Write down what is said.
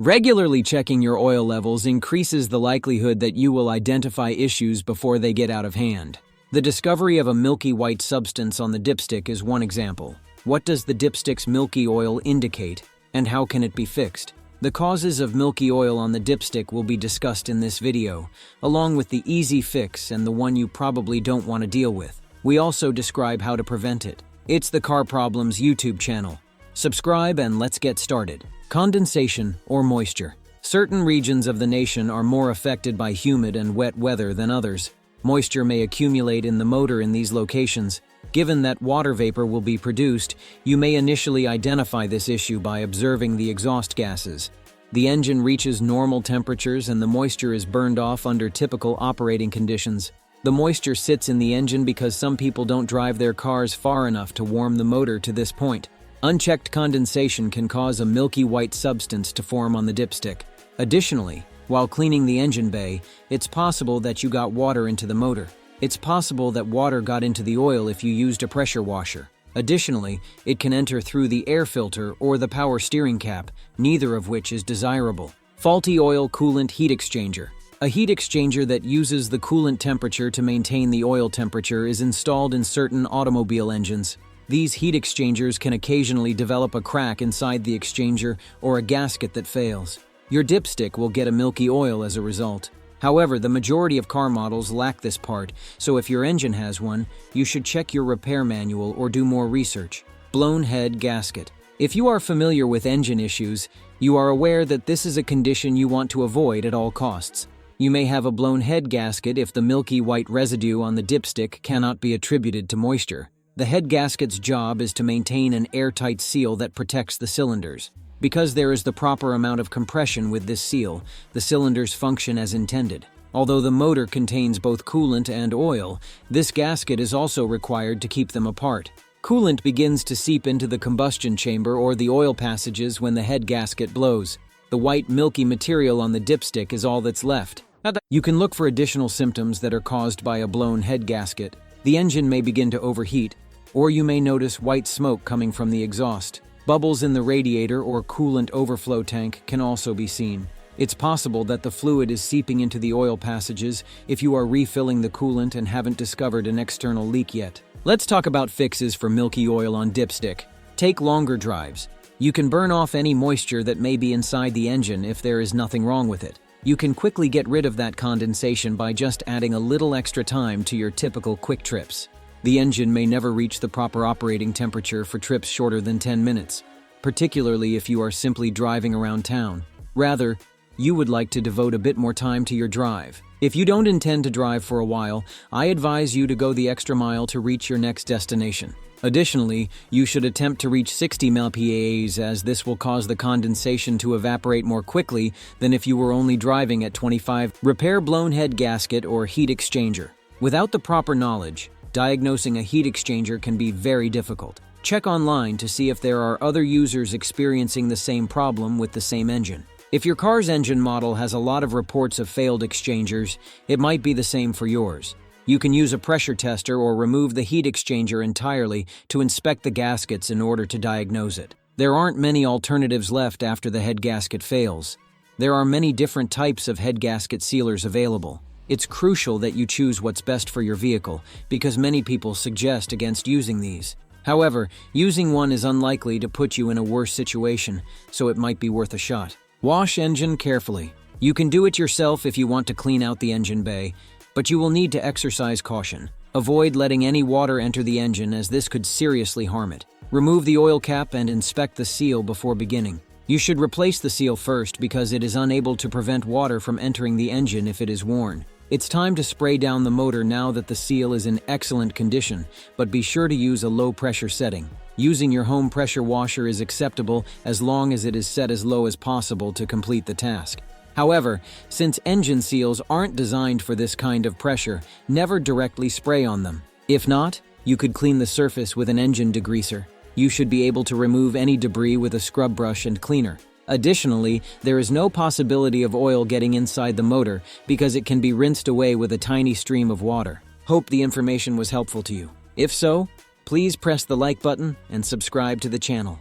Regularly checking your oil levels increases the likelihood that you will identify issues before they get out of hand. The discovery of a milky white substance on the dipstick is one example. What does the dipstick's milky oil indicate, and how can it be fixed? The causes of milky oil on the dipstick will be discussed in this video, along with the easy fix and the one you probably don't want to deal with. We also describe how to prevent it. It's the Car Problems YouTube channel. Subscribe and let's get started. Condensation, or moisture. Certain regions of the nation are more affected by humid and wet weather than others. Moisture may accumulate in the motor in these locations. Given that water vapor will be produced, you may initially identify this issue by observing the exhaust gases. The engine reaches normal temperatures and the moisture is burned off under typical operating conditions. The moisture sits in the engine because some people don't drive their cars far enough to warm the motor to this point. Unchecked condensation can cause a milky white substance to form on the dipstick. Additionally, while cleaning the engine bay, it's possible that you got water into the motor. It's possible that water got into the oil if you used a pressure washer. Additionally, it can enter through the air filter or the power steering cap, neither of which is desirable. Faulty oil coolant heat exchanger. A heat exchanger that uses the coolant temperature to maintain the oil temperature is installed in certain automobile engines. These heat exchangers can occasionally develop a crack inside the exchanger or a gasket that fails. Your dipstick will get a milky oil as a result. However, the majority of car models lack this part, so if your engine has one, you should check your repair manual or do more research. Blown head gasket. If you are familiar with engine issues, you are aware that this is a condition you want to avoid at all costs. You may have a blown head gasket if the milky white residue on the dipstick cannot be attributed to moisture. The head gasket's job is to maintain an airtight seal that protects the cylinders. Because there is the proper amount of compression with this seal, the cylinders function as intended. Although the motor contains both coolant and oil, this gasket is also required to keep them apart. Coolant begins to seep into the combustion chamber or the oil passages when the head gasket blows. The white milky material on the dipstick is all that's left. You can look for additional symptoms that are caused by a blown head gasket. The engine may begin to overheat, or you may notice white smoke coming from the exhaust. Bubbles in the radiator or coolant overflow tank can also be seen. It's possible that the fluid is seeping into the oil passages if you are refilling the coolant and haven't discovered an external leak yet. Let's talk about fixes for milky oil on dipstick. Take longer drives. You can burn off any moisture that may be inside the engine if there is nothing wrong with it. You can quickly get rid of that condensation by just adding a little extra time to your typical quick trips. The engine may never reach the proper operating temperature for trips shorter than 10 minutes, particularly if you are simply driving around town. Rather, you would like to devote a bit more time to your drive. If you don't intend to drive for a while, I advise you to go the extra mile to reach your next destination. Additionally, you should attempt to reach 60 mph as this will cause the condensation to evaporate more quickly than if you were only driving at 25. Repair blown head gasket or heat exchanger. Without the proper knowledge, diagnosing a heat exchanger can be very difficult. Check online to see if there are other users experiencing the same problem with the same engine. If your car's engine model has a lot of reports of failed exchangers, it might be the same for yours. You can use a pressure tester or remove the heat exchanger entirely to inspect the gaskets in order to diagnose it. There aren't many alternatives left after the head gasket fails. There are many different types of head gasket sealers available. It's crucial that you choose what's best for your vehicle because many people suggest against using these. However, using one is unlikely to put you in a worse situation, so it might be worth a shot. Wash engine carefully. You can do it yourself if you want to clean out the engine bay, but you will need to exercise caution. Avoid letting any water enter the engine as this could seriously harm it. Remove the oil cap and inspect the seal before beginning. You should replace the seal first because it is unable to prevent water from entering the engine if it is worn. It's time to spray down the motor now that the seal is in excellent condition, but be sure to use a low pressure setting. Using your home pressure washer is acceptable as long as it is set as low as possible to complete the task. However, since engine seals aren't designed for this kind of pressure, never directly spray on them. If not, you could clean the surface with an engine degreaser. You should be able to remove any debris with a scrub brush and cleaner. Additionally, there is no possibility of oil getting inside the motor because it can be rinsed away with a tiny stream of water. Hope the information was helpful to you. If so, please press the like button and subscribe to the channel.